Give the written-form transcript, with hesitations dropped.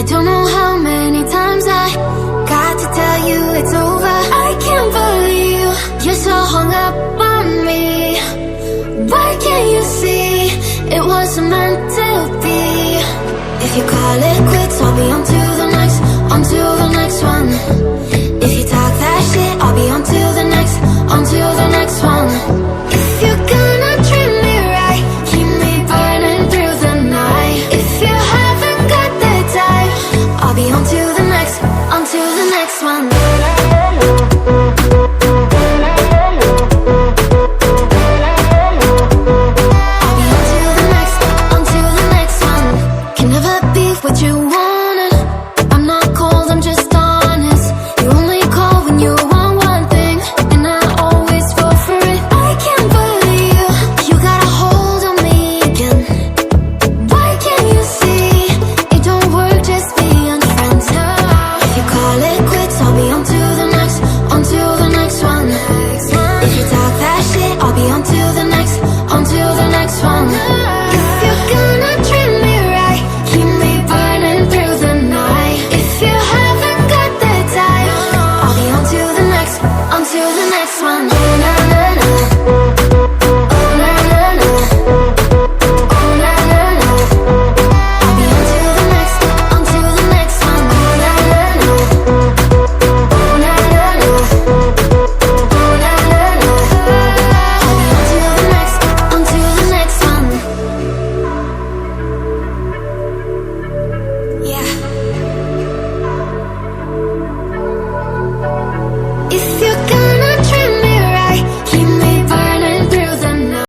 don't know how many times I got to tell you it's over. I can't believe you're so hung up on me. Why can't you see it wasn't meant to be? If you call it quits, I'll be on to the next one.